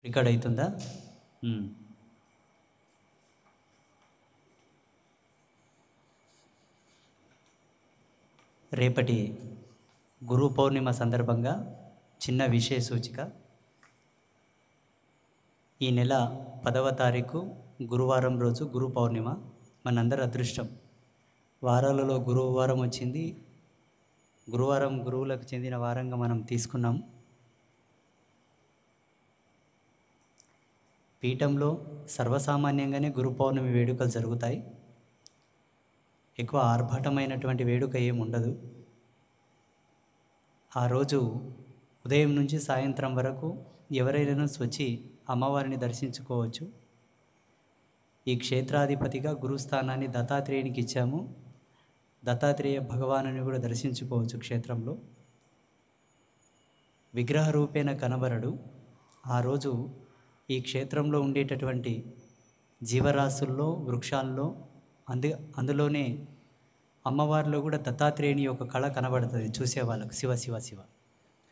Record అవుతుందా? రేపటి గురు పౌర్ణిమ సందర్భంగా చిన్న విషయ సూచిక. ఈ నెల 10వ తారీఖు గురువారం రోజు గురు పౌర్ణిమ. మనందరి అదృష్టం. వారాలలో గురువారం వచ్చింది. గురువారం గురువులకు చెందిన వారంగా మనం తీసుకున్నాం. పీఠంలో సర్వసామాన్యంగానే గురు పౌర్ణమి వేడుకలు జరుగుతాయి. ఎక్కువ ఆర్భాటమైనటువంటి వేడుక ఏమి ఉండదు. ఆ రోజు ఉదయం నుంచి సాయంత్రం వరకు ఎవరైనా వచ్చి అమ్మవారిని దర్శించుకోవచ్చు. ఈ క్షేత్రాధిపతిగా గురుస్థానాన్ని దత్తాత్రేయునికి ఇచ్చాము. దత్తాత్రేయ భగవానుని కూడా దర్శించుకోవచ్చు. క్షేత్రంలో విగ్రహ రూపేణ కనబరడు. ఆ రోజు ఈ క్షేత్రంలో ఉండేటటువంటి జీవరాశుల్లో, వృక్షాల్లో, అందులోనే అమ్మవారిలో కూడా దత్తాత్రేయుని యొక్క కళ కనబడుతుంది చూసేవాళ్ళకు. శివ శివ శివ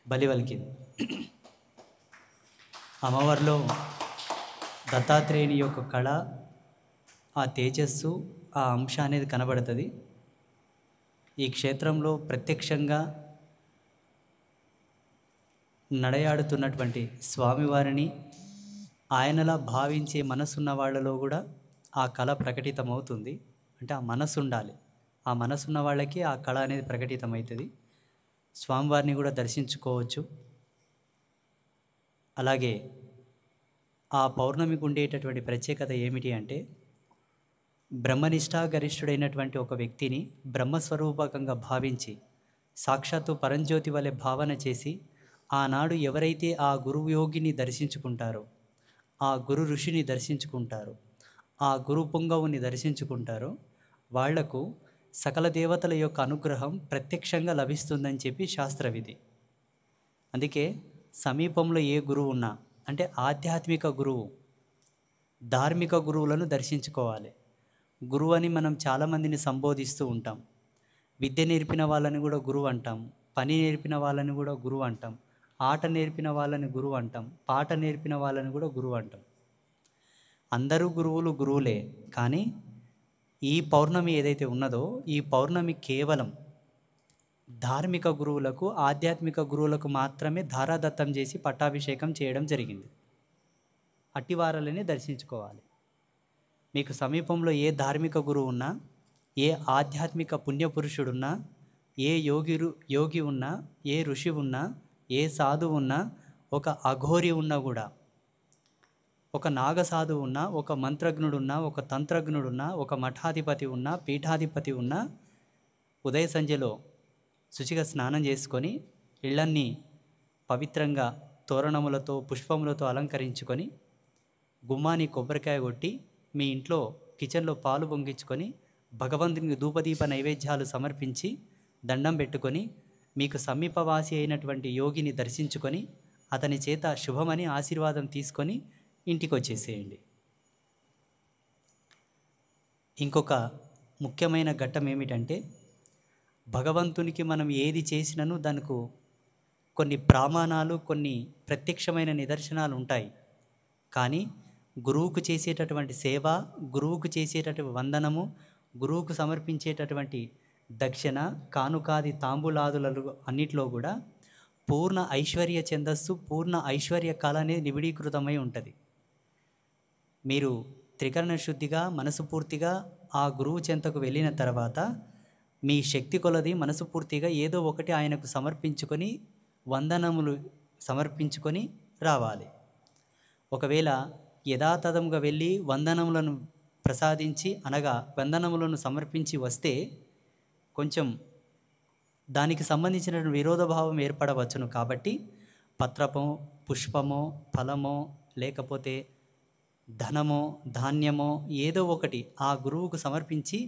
బలివలికింది. అమ్మవారిలో దత్తాత్రేయుని యొక్క కళ, ఆ తేజస్సు, ఆ అంశ అనేది కనబడుతుంది. ఈ క్షేత్రంలో ప్రత్యక్షంగా నడయాడుతున్నటువంటి స్వామివారిని ఆయనలా భావించే మనసున్న వాళ్ళలో కూడా ఆ కళ ప్రకటితమవుతుంది. అంటే ఆ మనసు ఉండాలి. ఆ మనసున్న వాళ్ళకి ఆ కళ అనేది ప్రకటితమవుతుంది. స్వామివారిని కూడా దర్శించుకోవచ్చు. అలాగే ఆ పౌర్ణమికి ఉండేటటువంటి ప్రత్యేకత ఏమిటి అంటే, బ్రహ్మనిష్టాగరిష్ఠుడైనటువంటి ఒక వ్యక్తిని బ్రహ్మస్వరూపకంగా భావించి సాక్షాత్తు పరంజ్యోతి వలె భావన చేసి ఆనాడు ఎవరైతే ఆ గురువు యోగిని దర్శించుకుంటారో, ఆ గురు ఋషిని దర్శించుకుంటారో, ఆ గురు పొంగవుని దర్శించుకుంటారో వాళ్లకు సకల దేవతల యొక్క అనుగ్రహం ప్రత్యక్షంగా లభిస్తుందని చెప్పి శాస్త్రవిధి. అందుకే సమీపంలో ఏ గురువు ఉన్నా, అంటే ఆధ్యాత్మిక గురువు, ధార్మిక గురువులను దర్శించుకోవాలి. గురువు అని మనం చాలామందిని సంబోధిస్తూ ఉంటాం. విద్య నేర్పిన వాళ్ళని కూడా గురువు అంటాం, పని నేర్పిన వాళ్ళని కూడా గురువు అంటాం, ఆట నేర్పిన వాళ్ళని గురువు అంటాం, పాట నేర్పిన వాళ్ళని కూడా గురువు అంటాం. అందరూ గురువులు గురువులే. కానీ ఈ పౌర్ణమి ఏదైతే ఉన్నదో, ఈ పౌర్ణమి కేవలం ధార్మిక గురువులకు, ఆధ్యాత్మిక గురువులకు మాత్రమే ధారాదత్తం చేసి పట్టాభిషేకం చేయడం జరిగింది. అట్టివారలని దర్శించుకోవాలి. మీకు సమీపంలో ఏ ధార్మిక గురువు ఉన్నా, ఏ ఆధ్యాత్మిక పుణ్యపురుషుడున్నా, ఏ యోగి ఉన్నా, ఏ ఋషి ఉన్నా, ఏ సాధువు ఉన్నా, ఒక అఘోరి ఉన్నా కూడా, ఒక నాగసాధువు ఉన్నా, ఒక మంత్రజ్ఞుడున్నా, ఒక తంత్రజ్ఞుడున్నా, ఒక మఠాధిపతి ఉన్నా, పీఠాధిపతి ఉన్నా, ఉదయ సంధ్యలో శుచిగా స్నానం చేసుకొని ఇళ్ళన్నీ పవిత్రంగా తోరణములతో, పుష్పములతో అలంకరించుకొని, గుమ్మాని కొబ్బరికాయ కొట్టి, మీ ఇంట్లో కిచెన్లో పాలు పొంగించుకొని, భగవంతునికి ధూపదీప నైవేద్యాలు సమర్పించి దండం పెట్టుకొని, మీకు సమీపవాసి అయినటువంటి యోగిని దర్శించుకొని అతని చేత శుభమని ఆశీర్వాదం తీసుకొని ఇంటికి వచ్చేసేయండి. ఇంకొక ముఖ్యమైన ఘట్టం ఏమిటంటే, భగవంతునికి మనం ఏది చేసినను దానికి కొన్ని ప్రమాణాలు, కొన్ని ప్రత్యక్షమైన నిదర్శనాలు ఉంటాయి. కానీ గురువుకు చేసేటటువంటి సేవ, గురువుకు చేసేటటువంటి వందనము, గురువుకు సమర్పించేటటువంటి దక్షిణ, కానుకాది తాంబూలాదులు అన్నిట్లో కూడా పూర్ణ ఐశ్వర్య ఛందస్సు, పూర్ణ ఐశ్వర్య కళ అనేది నిబిడీకృతమై ఉంటుంది. మీరు త్రికరణ శుద్ధిగా మనసుపూర్తిగా ఆ గురువు చెంతకు వెళ్ళిన తర్వాత మీ శక్తి కొలది మనసుపూర్తిగా ఏదో ఒకటి ఆయనకు సమర్పించుకొని, వందనములు సమర్పించుకొని రావాలి. ఒకవేళ యథాతథంగా వెళ్ళి వందనములను ప్రసాదించి, అనగా వందనములను సమర్పించి వస్తే కొంచెం దానికి సంబంధించిన విరోధభావం ఏర్పడవచ్చును. కాబట్టి పత్రమో, పుష్పమో, ఫలమో, లేకపోతే ధనమో, ధాన్యమో ఏదో ఒకటి ఆ గురువుకు సమర్పించి,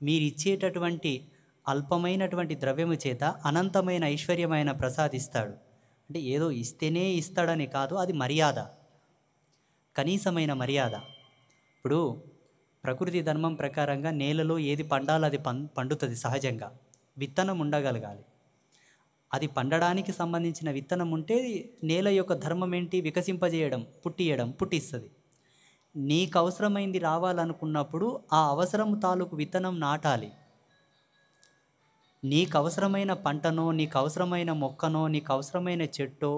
మీరిచ్చేటటువంటి అల్పమైనటువంటి ద్రవ్యము చేత అనంతమైన ఐశ్వర్యమైన ప్రసాదిస్తాడు. అంటే ఏదో ఇస్తేనే ఇస్తాడని కాదు, అది మర్యాద, కనీసమైన మర్యాద. ఇప్పుడు ప్రకృతి ధర్మం ప్రకారంగా నేలలో ఏది పండాలో అది పండుతుంది. సహజంగా విత్తనం ఉండగలగాలి. అది పండడానికి సంబంధించిన విత్తనం ఉంటే నేల యొక్క ధర్మం ఏంటి? వికసింపజేయడం, పుట్టిస్తుంది. నీకు అవసరమైంది రావాలనుకున్నప్పుడు ఆ అవసరం తాలూకు విత్తనం నాటాలి. నీకు అవసరమైన పంటనో, నీకు అవసరమైన మొక్కనో, నీకు అవసరమైన చెట్టో,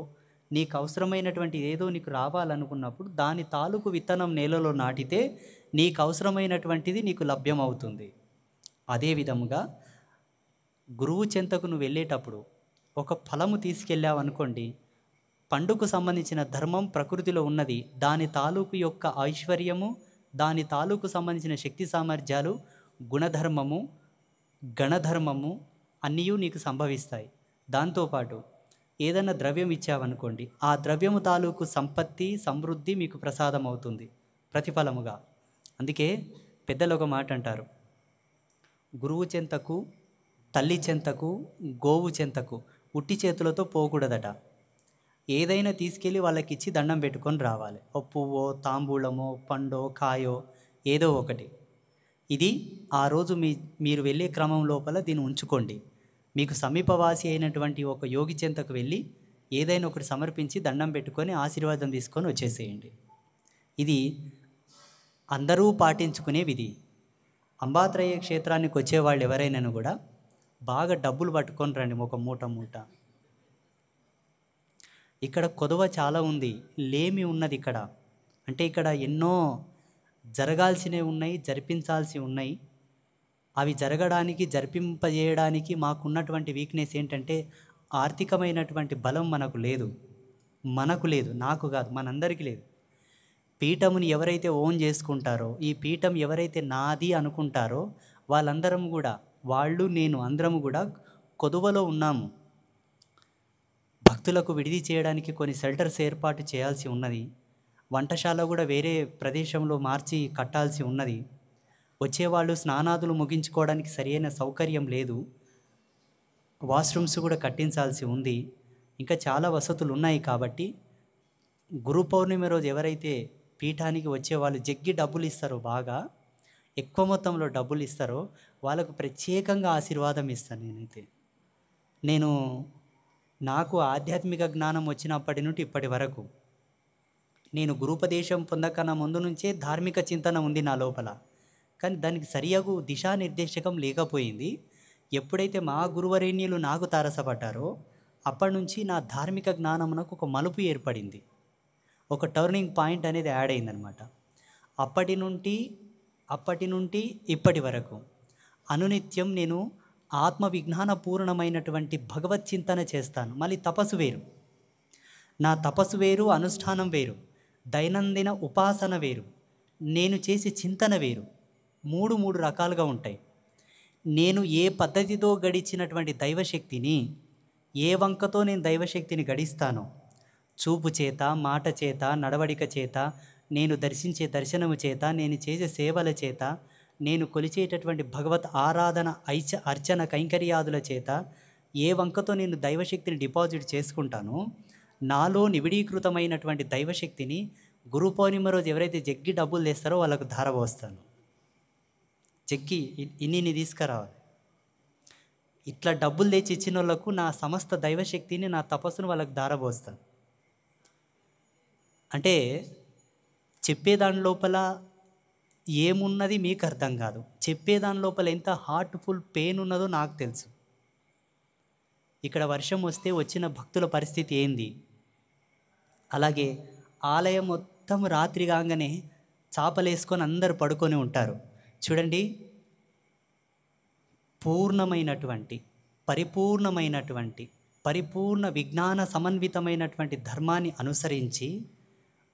నీకు అవసరమైనటువంటి ఏదో నీకు రావాలనుకున్నప్పుడు దాని తాలూకు విత్తనం నేలలో నాటితే నీకు అవసరమైనటువంటిది నీకు లభ్యమవుతుంది. అదే విధముగా గురువు చెంతకు నువ్వు వెళ్ళేటప్పుడు ఒక ఫలము తీసుకెళ్ళావనుకోండి, పండుకు సంబంధించిన ధర్మం ప్రకృతిలో ఉన్నది, దాని తాలూకు యొక్క ఐశ్వర్యము, దాని తాలూకు సంబంధించిన శక్తి సామర్థ్యాలు, గుణధర్మము, గణధర్మము అన్నీ నీకు సంభవిస్తాయి. దాంతోపాటు ఏదైనా ద్రవ్యం ఇచ్చావనుకోండి, ఆ ద్రవ్యము తాలూకు సంపత్తి, సమృద్ధి మీకు ప్రసాదం అవుతుంది ప్రతిఫలముగా. అందుకే పెద్దలు ఒక మాట అంటారు, గురువు చెంతకు, తల్లి చెంతకు, గోవు చెంతకు ఉట్టి చేతులతో పోకూడదట. ఏదైనా తీసుకెళ్ళి వాళ్ళకి ఇచ్చి దండం పెట్టుకొని రావాలి. ఓ పువ్వో, తాంబూలమో, పండో, కాయో ఏదో ఒకటి. ఇది ఆ రోజు మీరు వెళ్ళే క్రమం లోపల దీన్ని ఉంచుకోండి. మీకు సమీపవాసి అయినటువంటి ఒక యోగి చెంతకు వెళ్ళి ఏదైనా ఒకటి సమర్పించి దండం పెట్టుకొని ఆశీర్వాదం తీసుకొని వచ్చేసేయండి. ఇది అందరూ పాటించుకునే విధి. అంబాత్రయ క్షేత్రానికి వచ్చేవాళ్ళు ఎవరైనా కూడా బాగా డబ్బులు పట్టుకొని రండి, ఒక మూట. ఇక్కడ కొదవ చాలా ఉంది, లేమి ఉన్నది ఇక్కడ. అంటే ఇక్కడ ఎన్నో జరగాల్సినవి ఉన్నాయి, జరిపించాల్సి ఉన్నాయి. అవి జరగడానికి, జరిపింపజేయడానికి మాకున్నటువంటి వీక్నెస్ ఏంటంటే ఆర్థికమైనటువంటి బలం మనకు లేదు, నాకు కాదు, మనందరికీ లేదు. పీఠముని ఎవరైతే ఓన్ చేసుకుంటారో, ఈ పీఠం ఎవరైతే నాది అనుకుంటారో వాళ్ళందరం కూడా, వాళ్ళు నేను అందరము కూడా కొదువలో ఉన్నాము. భక్తులకు విడిది చేయడానికి కొన్ని షెల్టర్స్ ఏర్పాటు చేయాల్సి ఉన్నది. వంటశాల కూడా వేరే ప్రదేశంలో మార్చి కట్టాల్సి ఉన్నది. వచ్చేవాళ్ళు స్నానాదులు ముగించుకోవడానికి సరైన సౌకర్యం లేదు. వాష్రూమ్స్ కూడా కట్టించాల్సి ఉంది. ఇంకా చాలా వసతులు ఉన్నాయి. కాబట్టి గురు పౌర్ణమి రోజు ఎవరైతే పీఠానికి వచ్చేవాళ్ళు జగ్గి డబ్బులు ఇస్తారో, బాగా ఎక్కువ మొత్తంలో డబ్బులు ఇస్తారో వాళ్ళకు ప్రత్యేకంగా ఆశీర్వాదం ఇస్తాను. నాకు ఆధ్యాత్మిక జ్ఞానం వచ్చినప్పటి నుండి ఇప్పటి వరకు నేను గురుపదేశం పొందకన్నా ముందు నుంచే ధార్మిక చింతన ఉంది నా లోపల. కానీ దానికి సరియగు దిశానిర్దేశకం లేకపోయింది. ఎప్పుడైతే మా గురువరేణ్యులు నాకు తారసపడ్డారో అప్పటి నుంచి నా ధార్మిక జ్ఞానమునకు ఒక మలుపు ఏర్పడింది, ఒక టర్నింగ్ పాయింట్ అనేది యాడ్ అయిందనమాట. అప్పటి నుండి ఇప్పటి వరకు అనునిత్యం నేను ఆత్మ విజ్ఞాన పూర్ణమైనటువంటి భగవత్ చింతన చేస్తాను. మళ్ళీ తపస్సు వేరు, నా తపస్సు వేరు, అనుష్ఠానం వేరు, దైనందిన ఉపాసన వేరు, నేను చేసే చింతన వేరు. మూడు రకాలుగా ఉంటాయి. నేను ఏ పద్ధతితో గడిచినటువంటి దైవశక్తిని, ఏ వంకతో నేను దైవశక్తిని గడిస్తానో, చూపు చేత, మాట చేత, నడవడిక చేత, నేను దర్శించే దర్శనము చేత, నేను చేసే సేవల చేత, నేను కొలిచేటటువంటి భగవత్ ఆరాధన, అర్చన కైంకర్యాదుల చేత ఏ వంకతో నేను దైవశక్తిని డిపాజిట్ చేసుకుంటానో, నాలో నివిడీకృతమైనటువంటి దైవశక్తిని గురు పౌర్ణిమ రోజు ఎవరైతే జగ్గి డబ్బులు తెస్తారో వాళ్ళకు ధారపోస్తాను. జగ్గి ఇన్ని తీసుకురావాలి. ఇట్లా డబ్బులు తెచ్చి ఇచ్చిన వాళ్ళకు నా సమస్త దైవశక్తిని, నా తపస్సును వాళ్ళకు ధారపోస్తాను. అంటే చెప్పేదాని లోపల ఏమున్నది మీకు అర్థం కాదు, చెప్పేదాని లోపల ఎంత హార్ట్ఫుల్ పెయిన్ ఉన్నదో నాకు తెలుసు. ఇక్కడ వర్షం వస్తే వచ్చిన భక్తుల పరిస్థితి ఏంది, అలాగే ఆలయం మొత్తం రాత్రి కాగానే చాపలేసుకొని అందరు పడుకొని ఉంటారు. చూడండి, పరిపూర్ణ విజ్ఞాన సమన్వితమైనటువంటి ధర్మాన్ని అనుసరించి,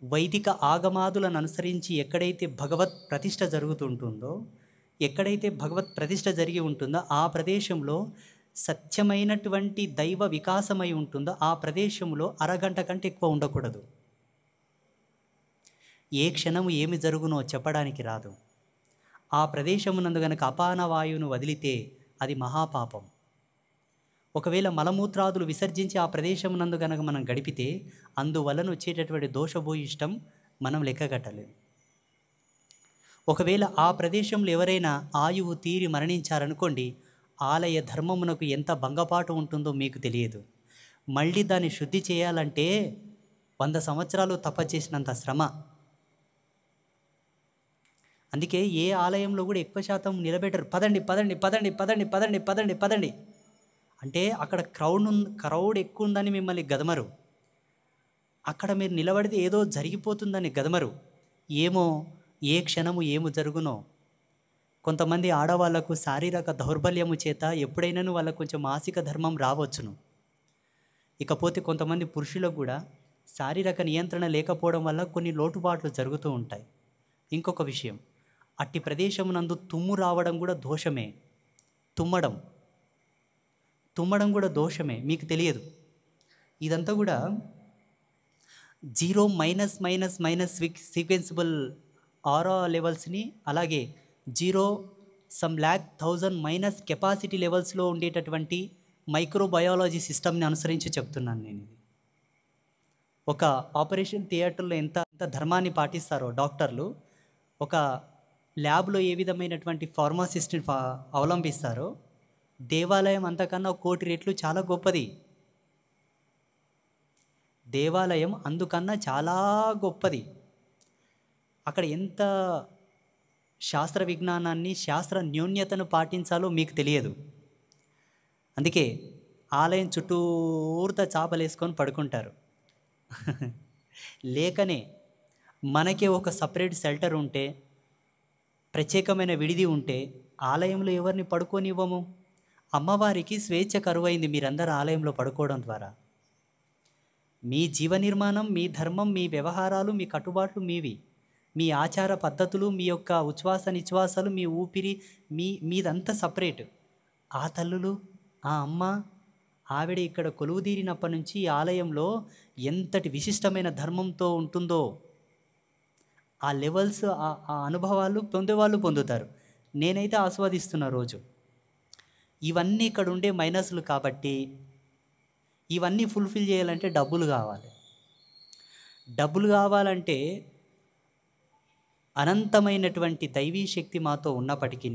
వైదిక ఆగమాదులను అనుసరించి ఎక్కడైతే భగవత్ ప్రతిష్ఠ జరుగుతుంటుందో, ఎక్కడైతే భగవత్ ప్రతిష్ఠ జరిగి ఉంటుందో ఆ ప్రదేశంలో సత్యమైనటువంటి దైవ వికాసమై ఉంటుందో ఆ ప్రదేశంలో అరగంట కంటే ఎక్కువ ఉండకూడదు. ఏ క్షణము ఏమి జరుగునో చెప్పడానికి రాదు. ఆ ప్రదేశమునందు గనక అపాన వాయువును వదిలితే అది మహాపాపం. ఒకవేళ మలమూత్రాదులు విసర్జించి ఆ ప్రదేశమునందు గనక మనం గడిపితే అందువలన వచ్చేటటువంటి దోషభూయిష్టం మనం లెక్కగట్టలేము. ఒకవేళ ఆ ప్రదేశంలో ఎవరైనా ఆయువు తీరి మరణించారనుకోండి, ఆలయ ధర్మమునకు ఎంత భంగపాటు ఉంటుందో మీకు తెలియదు. మళ్ళీ దాన్ని శుద్ధి చేయాలంటే 100 సంవత్సరాలు తపస్సు చేసినంత శ్రమ. అందుకే ఏ ఆలయంలో కూడా ఎక్కువ శాతం నిలబెట్టరు. పదండి పదండి పదండి పదండి పదండి పదండి పదండి అంటే అక్కడ క్రౌడ్ ఎక్కువ ఉందని మిమ్మల్ని గదమరు. అక్కడ మీరు నిలబడితే ఏదో జరిగిపోతుందని గదమరు. ఏమో ఏ క్షణము ఏమి జరుగునో. కొంతమంది ఆడవాళ్లకు శారీరక దౌర్బల్యము చేత ఎప్పుడైనాను వాళ్ళకు కొంచెం మాసిక ధర్మం రావచ్చును. ఇకపోతే కొంతమంది పురుషులకు కూడా శారీరక నియంత్రణ లేకపోవడం వల్ల కొన్ని లోటుపాట్లు జరుగుతూ ఉంటాయి. ఇంకొక విషయం, అట్టి ప్రదేశమునందు తుమ్ము రావడం కూడా దోషమే. తుమ్మడం కూడా దోషమే, మీకు తెలియదు. ఇదంతా కూడా జీరో మైనస్ మైనస్ మైనస్ సీక్వెన్సిబుల్ ఆరా లెవెల్స్ని, అలాగే zero sum lakh 1000 minus capacity లెవెల్స్లో ఉండేటటువంటి మైక్రోబయాలజీ సిస్టమ్ని అనుసరించి చెప్తున్నాను నేను. ఇది ఒక ఆపరేషన్ థియేటర్లో ఎంత ధర్మాన్ని పాటిస్తారో డాక్టర్లు, ఒక ల్యాబ్లో ఏ విధమైనటువంటి ఫార్మాసిస్ట్ని అవలంబిస్తారో, దేవాలయం అంతకన్నా 1,000,000 రెట్లు చాలా గొప్పది. దేవాలయం అందుకన్నా చాలా గొప్పది. అక్కడ ఎంత శాస్త్ర విజ్ఞానాన్ని, శాస్త్ర న్యూన్యతను పాటించాలో మీకు తెలియదు. అందుకే ఆలయం చుట్టూర్త చాపలేసుకొని పడుకుంటారు. లేకనే మనకే ఒక సపరేట్ షెల్టర్ ఉంటే, ప్రత్యేకమైన విడిది ఉంటే ఆలయంలో ఎవరిని పడుకోనివ్వము. అమ్మవారికి స్వేచ్ఛ కరువైంది మీరందరూ ఆలయంలో పడుకోవడం ద్వారా. మీ జీవ నిర్మాణం, మీ ధర్మం, మీ వ్యవహారాలు, మీ కట్టుబాట్లు మీవి. మీ ఆచార పద్ధతులు, మీ యొక్క ఉచ్ఛ్వాస నిశ్వాసాలు, మీ ఊపిరి, మీదంతా సపరేట్. ఆ తల్లులు, ఆ అమ్మ, ఆవిడ ఇక్కడ కొలువుదీరినప్పటి నుంచి ఈ ఆలయంలో ఎంతటి విశిష్టమైన ధర్మంతో ఉంటుందో ఆ లెవెల్స్, ఆ అనుభవాలు పొందేవాళ్ళు పొందుతారు. నేనైతే ఆస్వాదిస్తున్న రోజు. ఇవన్నీ ఇక్కడ ఉండే మైనస్లు కాబట్టి ఇవన్నీ ఫుల్ఫిల్ చేయాలంటే డబ్బులు కావాలి. డబ్బులు కావాలంటే అనంతమైనటువంటి దైవీ శక్తి మాతో ఉన్నప్పటికీ,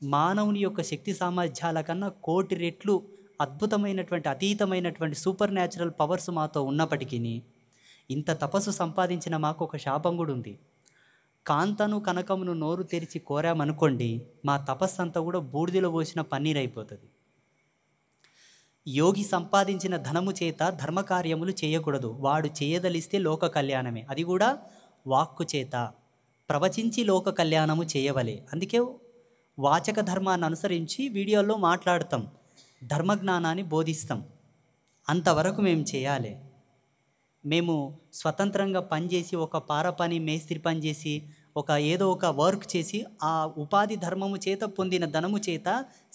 మానవుని యొక్క శక్తి సామర్థ్యాల కన్నా 1,000,000 రెట్లు అద్భుతమైనటువంటి, అతీతమైనటువంటి సూపర్ న్యాచురల్ పవర్స్ మాతో ఉన్నప్పటికీ, ఇంత తపస్సు సంపాదించిన మాకు ఒక శాపం కూడా ఉంది. కాంతను కనకమును నోరు తెరిచి కోరామనుకోండి, మా తపస్సు అంతా కూడా బూడిదలో పోసిన పన్నీర్ అయిపోతుంది. యోగి సంపాదించిన ధనము చేత ధర్మకార్యములు చేయకూడదు. వాడు చేయదలిస్తే లోక కళ్యాణమే, అది కూడా వాక్కు చేత. ప్రవచించి లోక కళ్యాణము చేయవలే. అందుకే వాచక ధర్మాన్ని అనుసరించి వీడియోల్లో మాట్లాడతాం, ధర్మజ్ఞానాన్ని బోధిస్తాం. అంతవరకు మేము చేయాలి. మేము స్వతంత్రంగా పనిచేసి, ఒక పార పని, మేస్త్రి పని చేసి, ఏదో ఒక వర్క్ చేసి, ఆ ఉపాధి ధర్మము చేత పొందిన ధనము చేత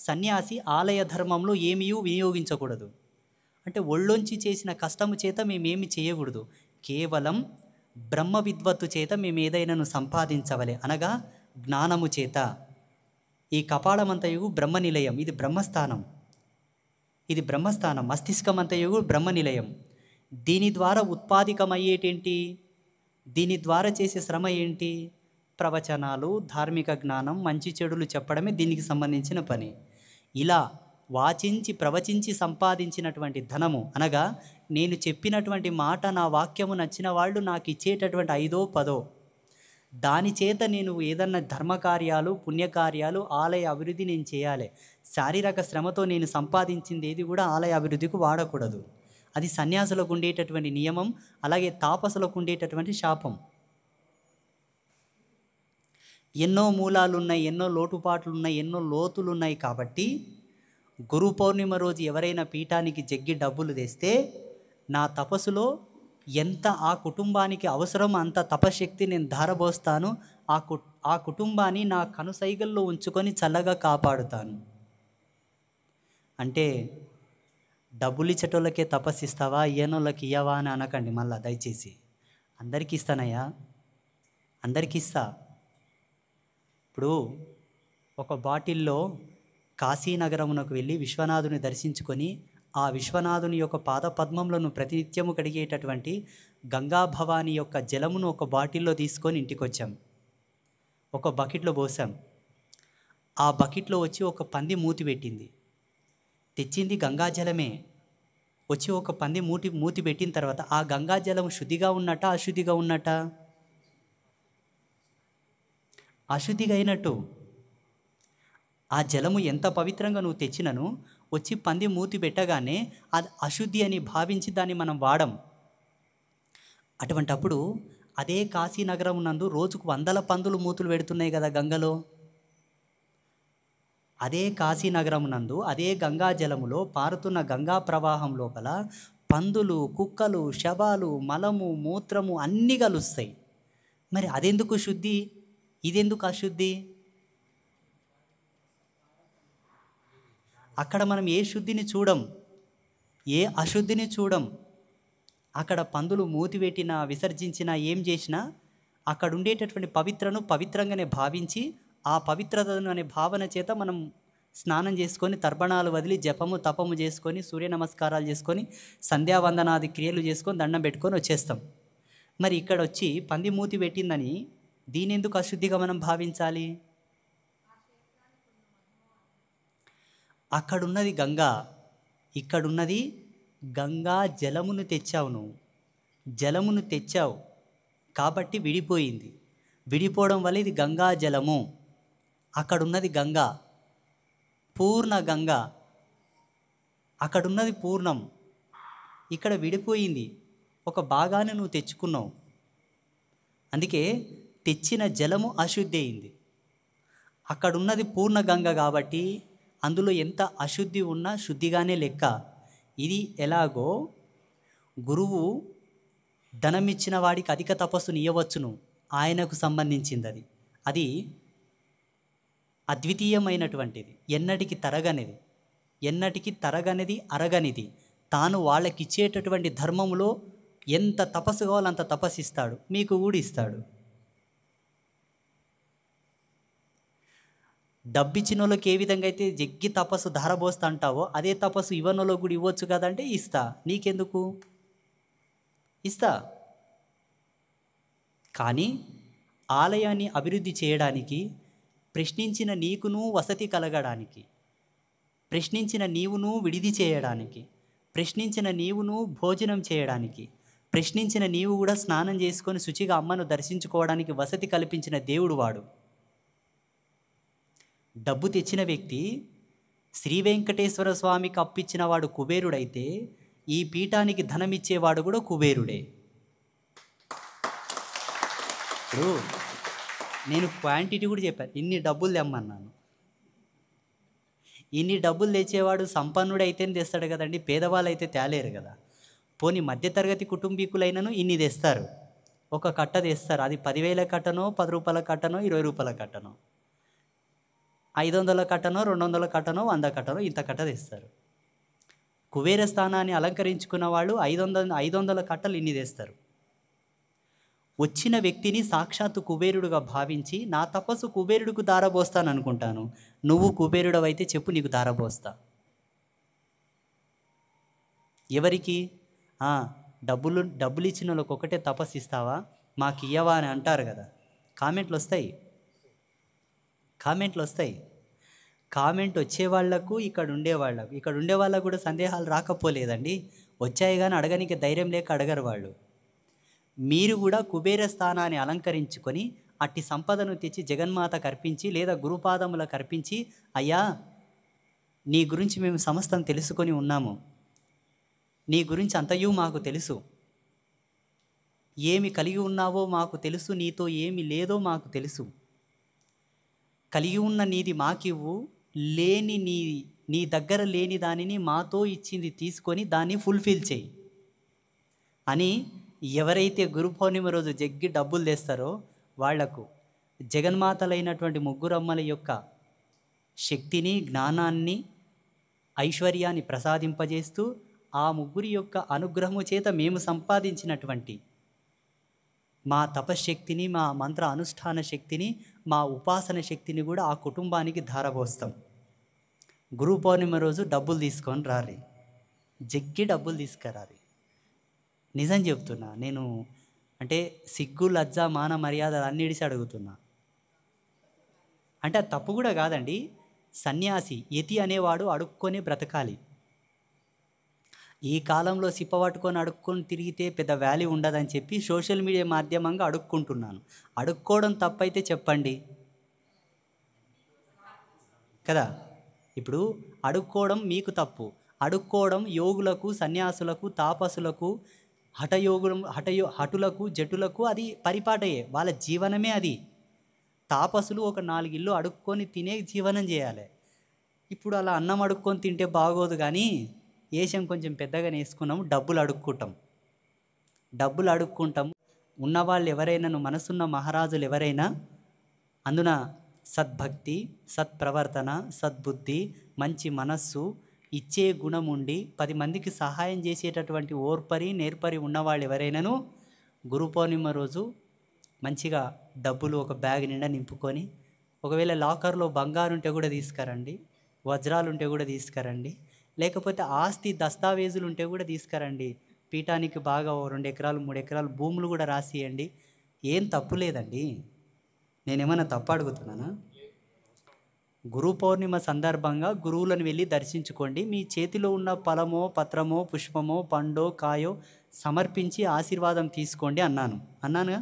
సన్యాసి ఆలయ ధర్మంలో ఏమీ వినియోగించకూడదు. అంటే ఒళ్ళొంచి చేసిన కష్టము చేత మేమేమి చేయకూడదు. కేవలం బ్రహ్మ విద్వత్తు చేత మేము ఏదైనాను సంపాదించవలే, అనగా జ్ఞానము చేత. ఈ కపాలమంతయు బ్రహ్మ నిలయం, ఇది బ్రహ్మస్థానం. మస్తిష్కమంతయు బ్రహ్మ నిలయం. దీని ద్వారా ఉత్పాదికమయ్యేటేంటి? దీని ద్వారా చేసే శ్రమ ఏంటి? ప్రవచనాలు, ధార్మిక జ్ఞానం, మంచి చెడులు చెప్పడమే దీనికి సంబంధించిన పని. ఇలా వాచించి ప్రవచించి సంపాదించినటువంటి ధనము, అనగా నేను చెప్పినటువంటి మాట, నా వాక్యము నచ్చిన వాళ్ళు నాకు ఇచ్చేటటువంటి 5, 10, దాని చేత నేను ఏదన్నా ధర్మకార్యాలు, పుణ్యకార్యాలు, ఆలయ అభివృద్ధి నేను చేయాలి. శారీరక శ్రమతో నేను సంపాదించింది ఏది కూడా ఆలయ అభివృద్ధికి వాడకూడదు. అది సన్యాసులకు ఉండేటటువంటి నియమం, అలాగే తాపసులకు ఉండేటటువంటి శాపం. ఎన్నో మూలాలున్నాయి, ఎన్నో లోటుపాట్లున్నాయి, ఎన్నో లోతులున్నాయి. కాబట్టి గురు పౌర్ణిమ రోజు ఎవరైనా పీఠానికి జగ్గి డబ్బులు తెస్తే, నా తపస్సులో ఎంత ఆ కుటుంబానికి అవసరం అంత తపశక్తి నేను ధారబోస్తాను. ఆ కుటుంబాన్ని నా కనుసైగల్లో ఉంచుకొని చల్లగా కాపాడుతాను. అంటే డబ్బులు ఇచ్చేటోళ్ళకే తపస్సు ఇస్తావా, ఇయ్యనోళ్ళకి ఇయ్యవా అని అనకండి మళ్ళా దయచేసి. అందరికీ ఇస్తానయ్యా, అందరికీ ఇస్తా. ఇప్పుడు ఒక బాటిల్లో కాశీనగరమునకు వెళ్ళి విశ్వనాథుని దర్శించుకొని, ఆ విశ్వనాథుని యొక్క పాద పద్మములను ప్రతినిత్యము కడిగేటటువంటి గంగా భవాని యొక్క జలమును ఒక బాటిల్లో తీసుకొని ఇంటికి వచ్చాం. ఒక బకెట్లో పోసాం. ఆ బకెట్లో వచ్చి ఒక పంది మూతి పెట్టింది. తెచ్చింది గంగాజలమే, వచ్చి ఒక పంది మూతి పెట్టిన తర్వాత ఆ గంగాజలం శుద్ధిగా ఉన్నట్ట అశుద్ధిగా ఉన్నట్ట? అశుద్ధిగా అయినట్టు. ఆ జలము ఎంత పవిత్రంగా నువ్వు తెచ్చినను వచ్చి పంది మూతి పెట్టగానే అది అశుద్ధి అని భావించి దాన్ని మనం వాడం. అటువంటప్పుడు అదే కాశీనగరం నందు రోజుకు 100 పందులు మూతులు పెడుతున్నాయి కదా గంగలో. అదే కాశీనగరం నందు అదే గంగా జలములో పారుతున్న గంగా ప్రవాహం లోపల పందులు, కుక్కలు, శవాలు, మలము, మూత్రము అన్నీ కలుస్తాయి. మరి అదెందుకు శుద్ధి, ఇదెందుకు అశుద్ధి? అక్కడ మనం ఏ శుద్ధిని చూడం, ఏ అశుద్ధిని చూడం. అక్కడ పందులు మూతిపెట్టినా విసర్జించినా ఏం చేసినా అక్కడ ఉండేటటువంటి పవిత్రంగానే భావించి ఆ పవిత్రతను అనే భావన చేత మనం స్నానం చేసుకొని తర్పణాలు వదిలి జపము తపము చేసుకొని సూర్య నమస్కారాలు చేసుకొని సంధ్యావందనాది క్రియలు చేసుకొని దండం పెట్టుకొని వచ్చేస్తాం. మరి ఇక్కడ వచ్చి పంది మూతి పెట్టిందని దీని ఎందుకు అశుద్ధిగా మనం భావించాలి? అక్కడున్నది గంగా, ఇక్కడున్నది గంగా జలమును తెచ్చావు. నువ్వు జలమును తెచ్చావు కాబట్టి విడిపోయింది. విడిపోవడం వల్ల ఇది గంగా జలము. అక్కడున్నది గంగా, పూర్ణ గంగా. అక్కడున్నది పూర్ణం, ఇక్కడ విడిపోయింది. ఒక భాగాన్ని నువ్వు తెచ్చుకున్నావు, అందుకే తెచ్చిన జలము అశుద్ధి అయింది. అక్కడున్నది పూర్ణ గంగ కాబట్టి అందులో ఎంత అశుద్ధి ఉన్నా శుద్ధిగానే లెక్క. ఇది ఎలాగో గురువు ధనమిచ్చిన వాడికి అధిక తపస్సును ఇవ్వవచ్చును, ఆయనకు సంబంధించింది అది. అది అద్వితీయమైనటువంటిది, ఎన్నటికి తరగనిది, అరగనిది. తాను వాళ్ళకిచ్చేటటువంటి ధర్మంలో ఎంత తపస్సు కావాలో అంత తపస్సిస్తాడు, మీకు కూడా ఇస్తాడు. డబ్బిచ్చిన వాళ్ళకి ఏ విధంగా అయితే జగ్గి తపస్సు ధారబోస్తా అంటావో అదే తపస్సు ఇవ్వనోళ్ళకి కూడా ఇవ్వచ్చు కదంటే ఇస్తా, నీకెందుకు ఇస్తా. కానీ ఆలయాన్ని అభివృద్ధి చేయడానికి, ప్రశ్నించిన నీకును వసతి కలగడానికి, ప్రశ్నించిన నీవును విడిది చేయడానికి, ప్రశ్నించిన నీవును భోజనం చేయడానికి, ప్రశ్నించిన నీవు కూడా స్నానం చేసుకొని శుచిగా అమ్మను దర్శించుకోవడానికి వసతి కల్పించిన దేవుడు వాడు. డబ్బు తెచ్చిన వ్యక్తి శ్రీ వెంకటేశ్వర స్వామికి అప్పిచ్చిన వాడు కుబేరుడైతే ఈ పీఠానికి ధనమిచ్చేవాడు కూడా కుబేరుడే. ఇప్పుడు నేను క్వాంటిటీ కూడా చెప్పాను, ఇన్ని డబ్బులు తెమ్మన్నాను. ఇన్ని డబ్బులు తెచ్చేవాడు సంపన్నుడు అయితేనే తెస్తాడు కదండి, పేదవాళ్ళు అయితే తేలేరు కదా. పోనీ మధ్యతరగతి కుటుంబీకులైనను ఇన్ని తెస్తారు, ఒక కట్ట తెస్తారు. అది 10,000 కట్టనో, 10 రూపాయల కట్టనో, 20 రూపాయల కట్టనో, 500 కట్టనో, 200 కట్టనో, 100 కట్టనో, ఇంత కట్ట తెస్తారు. కుబేర స్థానాన్ని అలంకరించుకున్న వాళ్ళు 500 కట్టలు ఇన్ని తెస్తారు. వచ్చిన వ్యక్తిని సాక్షాత్తు కుబేరుడుగా భావించి నా తపస్సు కుబేరుడికి దారబోస్తాను అనుకుంటాను. నువ్వు కుబేరుడు అయితే చెప్పు, నీకు దారబోస్తా. ఎవరికి? డబ్బులు ఇచ్చిన వాళ్ళకి ఒకటే తపస్సు ఇస్తావా, మాకు ఇయ్యవా అని అంటారు కదా. కామెంట్లు వస్తాయి. కామెంట్ వచ్చేవాళ్లకు ఇక్కడ ఉండే వాళ్ళకు కూడా సందేహాలు రాకపోలేదండి, వచ్చాయి కానీ అడగనికి ధైర్యం లేక అడగరు వాళ్ళు. మీరు కూడా కుబేర స్థానాన్ని అలంకరించుకొని అట్టి సంపదను తెచ్చి జగన్మాతకు అర్పించి లేదా గురుపాదములకు అర్పించి, అయ్యా నీ గురించి మేము సమస్తం తెలుసుకొని ఉన్నాము, నీ గురించి అంతయు మాకు తెలుసు, ఏమి కలిగి ఉన్నావో మాకు తెలుసు, నీతో ఏమి లేదో మాకు తెలుసు, కలిగి ఉన్న నీది మాకివ్వు, లేని నీ దగ్గర లేని దానిని మాతో ఇచ్చింది తీసుకొని దాన్ని ఫుల్ఫిల్ చేయి అని ఎవరైతే గురు పౌర్ణిమ రోజు జగ్గి డబ్బులు తెస్తారో వాళ్లకు జగన్మాతలైనటువంటి ముగ్గురమ్మల యొక్క శక్తిని, జ్ఞానాన్ని, ఐశ్వర్యాన్ని ప్రసాదింపజేస్తూ ఆ ముగ్గురి యొక్క అనుగ్రహము చేత మేము సంపాదించినటువంటి మా తపశ్శక్తిని, మా మంత్ర అనుష్ఠాన శక్తిని, మా ఉపాసన శక్తిని కూడా ఆ కుటుంబానికి ధారపోస్తాం. గురు పౌర్ణిమ రోజు డబ్బులు తీసుకొని రారి, జగ్గి డబ్బులు తీసుకురారి. నిజం చెప్తున్నా నేను, అంటే సిగ్గు, లజ్జ, మాన మర్యాదలు అన్నిడిసి అడుగుతున్నా. అంటే అది తప్పు కూడా కాదండి. సన్యాసి యతి అనేవాడు అడుక్కొని బ్రతకాలి. ఈ కాలంలో సిప్ప పట్టుకొని అడుక్కొని తిరిగితే పెద్ద వాల్యూ ఉండదని చెప్పి సోషల్ మీడియా మాధ్యమంగా అడుక్కుంటున్నాను. అడుక్కోవడం తప్పైతే చెప్పండి కదా. ఇప్పుడు అడుక్కోవడం మీకు తప్పు. అడుక్కోవడం యోగులకు, సన్యాసులకు, తాపసులకు, హటులకు, జటులకు అది పరిపాటయే, వాళ్ళ జీవనమే అది. తాపసులు ఒక 4 ఇల్లు అడుక్కొని తినే జీవనం చేయాలి. ఇప్పుడు అలా అన్నం అడుక్కొని తింటే బాగోదు, కానీ ఏషం కొంచెం పెద్దగా వేసుకున్నాము, డబ్బులు అడుక్కుంటాం. ఉన్నవాళ్ళు ఎవరైనాను, మనసున్న మహారాజులు ఎవరైనా అందున సద్భక్తి, సత్ప్రవర్తన, సద్బుద్ధి, మంచి మనస్సు, ఇచ్చే గుణం ఉండి 10 మందికి సహాయం చేసేటటువంటి నేర్పరి ఉన్నవాళ్ళు ఎవరైనాను గురు పౌర్ణిమ రోజు మంచిగా డబ్బులు ఒక బ్యాగ్ నిండా నింపుకొని, ఒకవేళ లాకర్లో బంగారు ఉంటే కూడా తీసుకురండి, వజ్రాలు ఉంటే కూడా తీసుకురండి, లేకపోతే ఆస్తి దస్తావేజులు ఉంటే కూడా తీసుకురండి. పీఠానికి బాగా 2 ఎకరాలు 3 ఎకరాలు భూములు కూడా రాసియండి. ఏం తప్పు లేదండి. నేనేమన్నా తప్పు అడుగుతున్నానా? గురు పౌర్ణిమ సందర్భంగా గురువులను వెళ్ళి దర్శించుకోండి. మీ చేతిలో ఉన్న ఫలమో, పత్రమో, పుష్పమో, పండో, కాయో సమర్పించి ఆశీర్వాదం తీసుకోండి అన్నానుగా.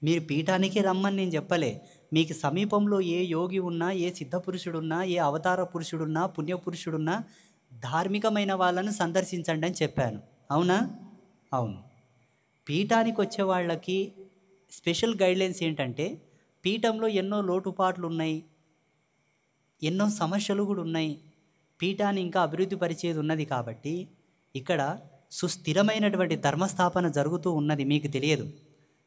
మీరు పీఠానికి రమ్మని నేను చెప్పలే. మీకు సమీపంలో ఏ యోగి ఉన్నా, ఏ సిద్ధపురుషుడున్నా, ఏ అవతార పురుషుడున్నా, పుణ్యపురుషుడున్నా ధార్మికమైన వాళ్ళను సందర్శించండి అని చెప్పాను. అవునా? అవును. పీఠానికి వచ్చే వాళ్ళకి స్పెషల్ గైడ్లైన్స్ ఏంటంటే, పీఠంలో ఎన్నో లోటుపాట్లు ఉన్నాయి, ఎన్నో సమస్యలు కూడా ఉన్నాయి. పీఠాన్ని ఇంకా అభివృద్ధి పరిచేది ఉన్నది కాబట్టి ఇక్కడ సుస్థిరమైనటువంటి ధర్మస్థాపన జరుగుతూ ఉన్నది. మీకు తెలియదు.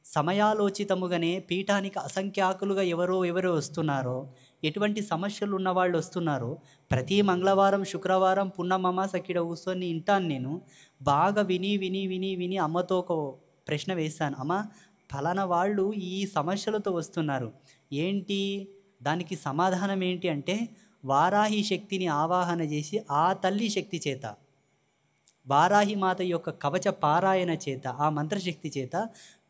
సమయాలోచితముగానే పీఠానికి అసంఖ్యాకులుగా ఎవరో వస్తున్నారో, ఎటువంటి సమస్యలు ఉన్నవాళ్ళు వస్తున్నారో, ప్రతి మంగళవారం, శుక్రవారం పున్నమమాస కిడ కూర్చొని వింటాను. నేను బాగా విని అమ్మతో ఒక ప్రశ్న వేశాను. అమ్మ, ఫలానా వాళ్ళు ఈ సమస్యలతో వస్తున్నారు, ఏంటి దానికి సమాధానం ఏంటి అంటే, వారాహి శక్తిని ఆవాహన చేసి ఆ తల్లి శక్తి చేత, వారాహి మాత యొక్క కవచ పారాయణ చేత, ఆ మంత్రశక్తి చేత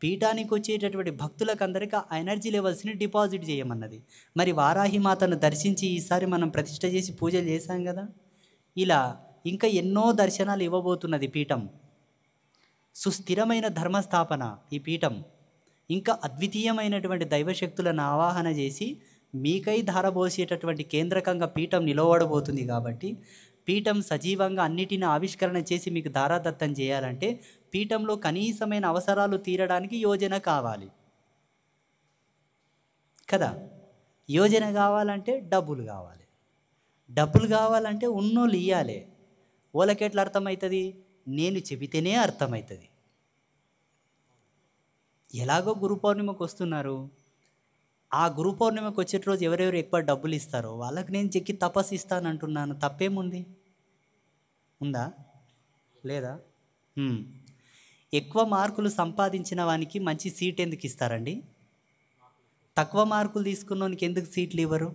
పీఠానికి వచ్చేటటువంటి భక్తులకు అందరికీ ఆ ఎనర్జీ లెవెల్స్ని డిపాజిట్ చేయమన్నది. మరి వారాహి మాతను దర్శించి ఈసారి మనం ప్రతిష్ఠ చేసి పూజలు చేశాం కదా. ఇలా ఇంకా ఎన్నో దర్శనాలు ఇవ్వబోతున్నది పీఠం. సుస్థిరమైన ధర్మస్థాపన ఈ పీఠం. ఇంకా అద్వితీయమైనటువంటి దైవశక్తులను ఆవాహన చేసి మీకై ధారబోసేటటువంటి కేంద్రకంగా పీఠం నిలవడబోతుంది. కాబట్టి పీఠం సజీవంగా అన్నిటిని ఆవిష్కరణ చేసి మీకు ధారాదత్తం చేయాలంటే పీఠంలో కనీసమైన అవసరాలు తీరడానికి యోజన కావాలి కదా. యోజన కావాలంటే డబ్బులు కావాలంటే ఉన్నోళ్ళు ఇవ్వాలి. వాళ్ళకెట్లా అర్థమవుతుంది? నేను చెబితేనే అర్థమవుతుంది. ఎలాగో గురు పౌర్ణిమకు వస్తున్నారు, ఆ గురు పౌర్ణిమకు వచ్చే రోజు ఎవరెవరు ఎక్కువ డబ్బులు ఇస్తారో వాళ్ళకి నేను చెక్కి తపస్సు ఇస్తానంటున్నాను. తప్పేముంది? ఉందా? లేదా? ఎక్కువ మార్కులు సంపాదించిన వానికి మంచి సీట్ ఎందుకు ఇస్తారండి? తక్కువ మార్కులు తీసుకున్నోనికి ఎందుకు సీట్లు ఇవ్వరు?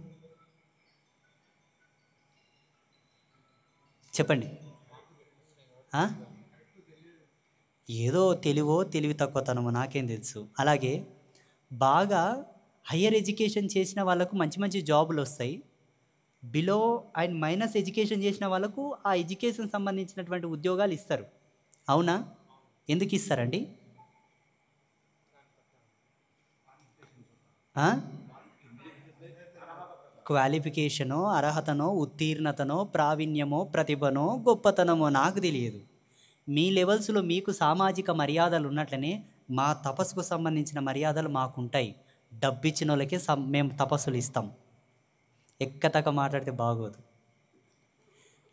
చెప్పండి. ఏదో తెలివి తక్కువతనమో నాకేం తెలుసు. అలాగే బాగా హయ్యర్ ఎడ్యుకేషన్ చేసిన వాళ్ళకు మంచి జాబులు వస్తాయి. బిలో అండ్ మైనస్ ఎడ్యుకేషన్ చేసిన వాళ్ళకు ఆ ఎడ్యుకేషన్ సంబంధించినటువంటి ఉద్యోగాలు ఇస్తారు. అవునా? ఎందుకు ఇస్తారండి? క్వాలిఫికేషనో, అర్హతనో, ఉత్తీర్ణతనో, ప్రావీణ్యమో, ప్రతిభనో, గొప్పతనమో నాకు తెలియదు. మీ లెవెల్స్లో మీకు సామాజిక మర్యాదలు ఉన్నట్లనే మా తపస్సుకు సంబంధించిన మర్యాదలు మాకుంటాయి. డబ్బిచ్చిన వాళ్ళకే మేము తపస్సులు ఇస్తాం. ఎక్కతక్క మాట్లాడితే బాగోదు.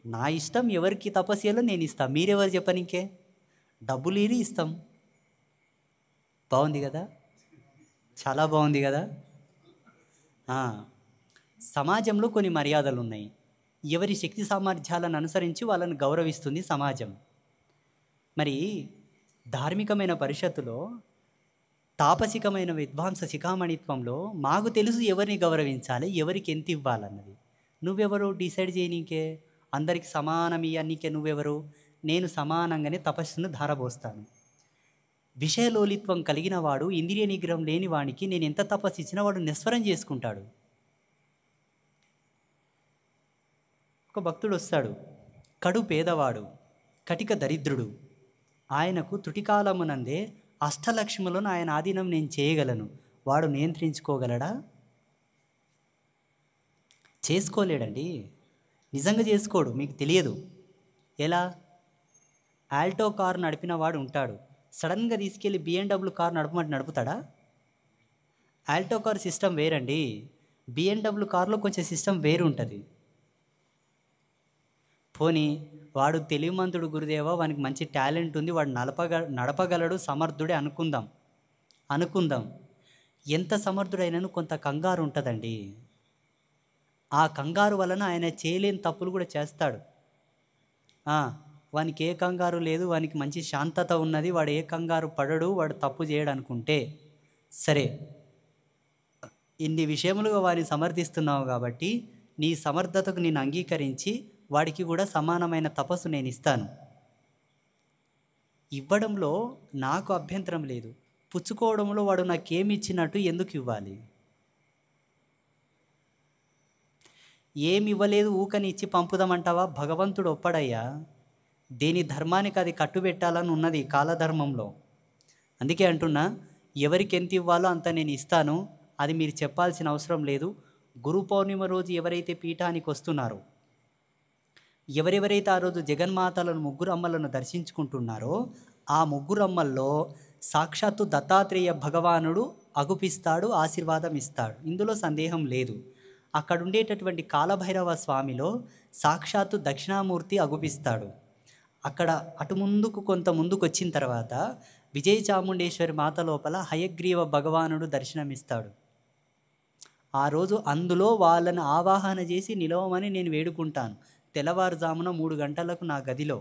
నా ఇష్టం, ఎవరికి తపస్సు చేయాలో నేను ఇస్తాను. మీరెవరు చెప్పనికే? డబ్బులు ఇస్తాం. బాగుంది కదా? చాలా బాగుంది కదా? సమాజంలో కొన్ని మర్యాదలు ఉన్నాయి. ఎవరి శక్తి సామర్థ్యాలను అనుసరించి వాళ్ళని గౌరవిస్తుంది సమాజం. మరి ధార్మికమైన పరిషత్తులో, తాపసికమైన విద్వాంస శిఖామణిత్వంలో మాకు తెలుసు ఎవరిని గౌరవించాలి, ఎవరికి ఎంత ఇవ్వాలన్నది. నువ్వెవరు డిసైడ్ చేయనీకే? అందరికి సమానం ఇయ్యనీకే నువ్వెవరు? నేను సమానంగానే తపస్సును ధారపోస్తాను. విషయలోలిత్వం కలిగిన వాడు, ఇంద్రియ నిగ్రహం లేని వానికి నేను ఎంత తపస్సు ఇచ్చినా వాడు నిస్వరం చేసుకుంటాడు. ఒక భక్తుడు వస్తాడు, కడు పేదవాడు, కటిక దరిద్రుడు. ఆయనకు తుటికాలమునందే అష్టలక్ష్ములను ఆయన ఆధీనం నేను చేయగలను. వాడు నియంత్రించుకోగలడా? చేసుకోలేడండి. నిజంగా చేసుకోడు. మీకు తెలియదు. ఎలా? ఆల్టో కారు నడిపిన వాడు ఉంటాడు. సడన్గా తీసుకెళ్ళి BMW కారు నడపమంటే నడుపుతాడా? ఆల్టో కార్ సిస్టమ్ వేరండి. BMW కారులో కొంచెం సిస్టమ్ వేరు ఉంటుంది. పోనీ వాడు తెలివిమంతుడు గురుదేవా, వానికి మంచి టాలెంట్ ఉంది, వాడు నడపగలడు, సమర్థుడే అనుకుందాం. ఎంత సమర్థుడైనను కొంత కంగారు ఉంటుందండి. ఆ కంగారు వలన ఆయన చేయలేని తప్పులు కూడా చేస్తాడు. వానికి ఏ కంగారు లేదు, వానికి మంచి శాంతత ఉన్నది, వాడు ఏ కంగారు పడడు, వాడు తప్పు చేయడు అనుకుంటే సరే. ఇన్ని విషయములుగా వారిని సమర్థిస్తున్నావు కాబట్టి నీ సమర్థతకు నేను అంగీకరించి వాడికి కూడా సమానమైన తపస్సు నేను ఇస్తాను. ఇవ్వడంలో నాకు అభ్యంతరం లేదు. పుచ్చుకోవడంలో వాడు నాకేమి ఇచ్చినట్టు ఎందుకు ఇవ్వాలి? ఏమి ఇవ్వలేదు ఊకని ఇచ్చి పంపుదామంటావా? భగవంతుడు ఒప్పడయ్యా. దేని ధర్మానికి అది కట్టుబెట్టాలని ఉన్నది కాలధర్మంలో. అందుకే అంటున్నా, ఎవరికి ఎంత ఇవ్వాలో అంత నేను ఇస్తాను. అది మీరు చెప్పాల్సిన అవసరం లేదు. గురు పౌర్ణిమ రోజు ఎవరైతే పీఠానికి వస్తున్నారో, ఎవరెవరైతే ఆ రోజు జగన్మాతలను, ముగ్గురు అమ్మలను దర్శించుకుంటున్నారో, ఆ ముగ్గురు అమ్మల్లో సాక్షాత్తు దత్తాత్రేయ భగవానుడు అగుపిస్తాడు, ఆశీర్వాదం ఇస్తాడు. ఇందులో సందేహం లేదు. అక్కడ ఉండేటటువంటి కాలభైరవ స్వామిలో సాక్షాత్తు దక్షిణామూర్తి అగుపిస్తాడు. అక్కడ అటు ముందుకు కొంత ముందుకు వచ్చిన తర్వాత విజయ చాముండేశ్వరి మాత లోపల హయగ్రీవ భగవానుడు దర్శనమిస్తాడు. ఆ రోజు అందులో వాళ్ళని ఆవాహన చేసి నిలవమని నేను వేడుకుంటాను. తెల్లవారుజామున 3 గంటలకు నా గదిలో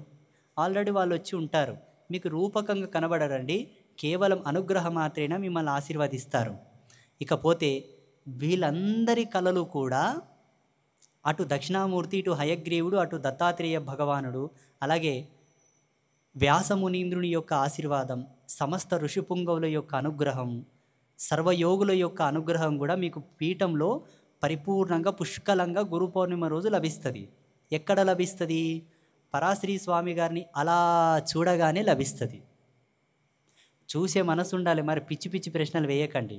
ఆల్రెడీ వాళ్ళు వచ్చి ఉంటారు. మీకు రూపకంగా కనబడరండి, కేవలం అనుగ్రహం మాత్రమే మిమ్మల్ని ఆశీర్వదిస్తారు. ఇకపోతే వీళ్ళందరి కళలు కూడా అటు దక్షిణామూర్తి, ఇటు హయగ్రీవుడు, అటు దత్తాత్రేయ భగవానుడు, అలాగే వ్యాసమునీంద్రుని యొక్క ఆశీర్వాదం, సమస్త ఋషిపుంగవుల యొక్క అనుగ్రహం, సర్వయోగుల యొక్క అనుగ్రహం కూడా మీకు పీఠంలో పరిపూర్ణంగా పుష్కలంగా గురు పౌర్ణిమ రోజు లభిస్తుంది. ఎక్కడ లభిస్తుంది? పరాశ్రీ స్వామి గారిని అలా చూడగానే లభిస్తుంది. చూసే మనసు ఉండాలి. మరి పిచ్చి పిచ్చి ప్రశ్నలు వేయకండి.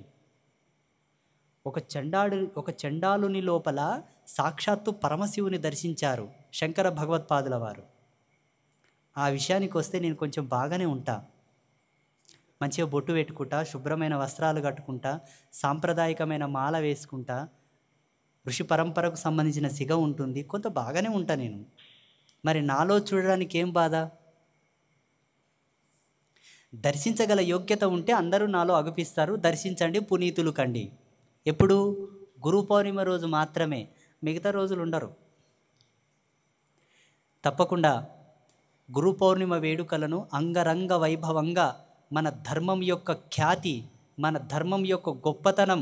ఒక చండాలుని లోపల సాక్షాత్తు పరమశివుని దర్శించారు శంకర భగవత్పాదుల వారు. ఆ విషయానికి వస్తే నేను కొంచెం బాగానే ఉంటా. మంచిగా బొట్టు పెట్టుకుంటా, శుభ్రమైన వస్త్రాలు కట్టుకుంటా, సాంప్రదాయకమైన మాల వేసుకుంటా, ఋషి పరంపరకు సంబంధించిన సిగ ఉంటుంది, కొంత బాగానే ఉంటా నేను. మరి నాలో చూడడానికి ఏం బాధ? దర్శించగల యోగ్యత ఉంటే అందరూ నాలో అగుపిస్తారు. దర్శించండి, పునీతులు కండి. ఎప్పుడు? గురు పౌర్ణిమ రోజు మాత్రమే, మిగతా రోజులు ఉండరు. తప్పకుండా గురు పౌర్ణిమ వేడుకలను అంగరంగ వైభవంగా మన ధర్మం యొక్క ఖ్యాతి, మన ధర్మం యొక్క గొప్పతనం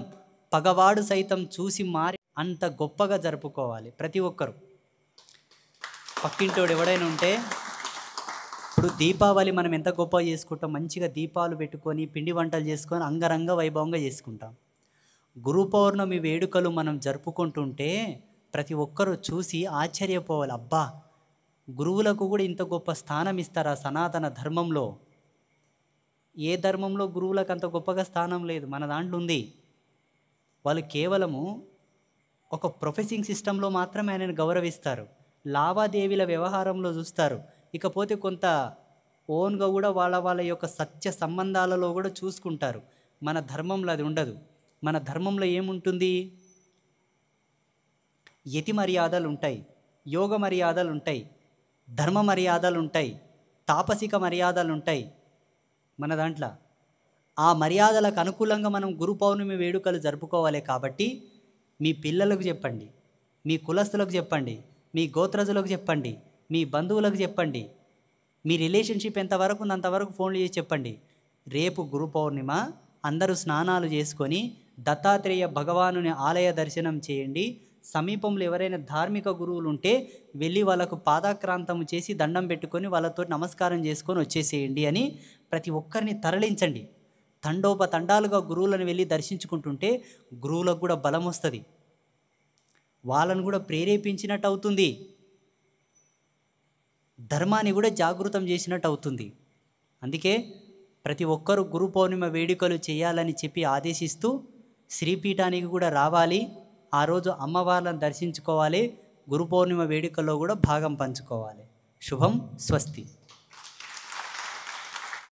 పగవాడు సైతం చూసి మారి అంత గొప్పగా జరుపుకోవాలి ప్రతి ఒక్కరు. పక్కింటోడు ఎవడైనా ఉంటే, ఇప్పుడు దీపావళి మనం ఎంత గొప్పగా చేసుకుంటాం, మంచిగా దీపాలు పెట్టుకొని పిండి వంటలు చేసుకొని అంగరంగ వైభవంగా చేసుకుంటాం. గురు పౌర్ణమి వేడుకలు మనం జరుపుకుంటుంటే ప్రతి ఒక్కరూ చూసి ఆశ్చర్యపోవాలి. అబ్బా, గురువులకు కూడా ఇంత గొప్ప స్థానం ఇస్తారా సనాతన ధర్మంలో? ఏ ధర్మంలో గురువులకు అంత గొప్పగా స్థానం లేదు, మన దాంట్లో ఉంది. వాళ్ళు కేవలము ఒక ప్రొఫెసింగ్ సిస్టంలో మాత్రమే ఆయనను గౌరవిస్తారు, లావాదేవీల వ్యవహారంలో చూస్తారు. ఇకపోతే కొంత ఓన్గా కూడా వాళ్ళ యొక్క సత్య సంబంధాలలో కూడా చూసుకుంటారు. మన ధర్మంలో అది ఉండదు. మన ధర్మంలో ఏముంటుంది? యతి మర్యాదలు ఉంటాయి, యోగ మర్యాదలు ఉంటాయి, ధర్మ మర్యాదలు ఉంటాయి, తాపసిక మర్యాదలు ఉంటాయి మన దాంట్లో. ఆ మర్యాదలకు అనుకూలంగా మనం గురు పౌర్ణమి వేడుకలు జరుపుకోవాలి. కాబట్టి మీ పిల్లలకు చెప్పండి, మీ కులస్తులకు చెప్పండి, మీ గోత్రజులకు చెప్పండి, మీ బంధువులకు చెప్పండి, మీ రిలేషన్షిప్ ఎంతవరకు ఉంది అంతవరకు ఫోన్లు చేసి చెప్పండి. రేపు గురు పౌర్ణిమ, అందరూ స్నానాలు చేసుకొని దత్తాత్రేయ భగవానుని ఆలయ దర్శనం చేయండి. సమీపంలో ఎవరైనా ధార్మిక గురువులు ఉంటే వెళ్ళి వాళ్ళకు పాదాక్రాంతము చేసి దండం పెట్టుకొని వాళ్ళతో నమస్కారం చేసుకొని వచ్చేసేయండి అని ప్రతి ఒక్కరిని తరలించండి. తండోపతండాలుగా గురువులను వెళ్ళి దర్శించుకుంటుంటే గురువులకు కూడా బలం వస్తుంది, వాళ్ళను కూడా ప్రేరేపించినట్టు అవుతుంది. ధర్మాన్ని కూడా జాగృతం చేసినట్టు అవుతుంది. అందుకే ప్రతి ఒక్కరూ గురు పౌర్ణిమ వేడుకలు చేయాలని చెప్పి ఆదేశిస్తూ శ్రీపీఠానికి కూడా రావాలి, ఆ రోజు అమ్మవార్లను దర్శించుకోవాలి, గురు పౌర్ణిమ వేడుకల్లో కూడా భాగం పంచుకోవాలి. శుభం, స్వస్తి.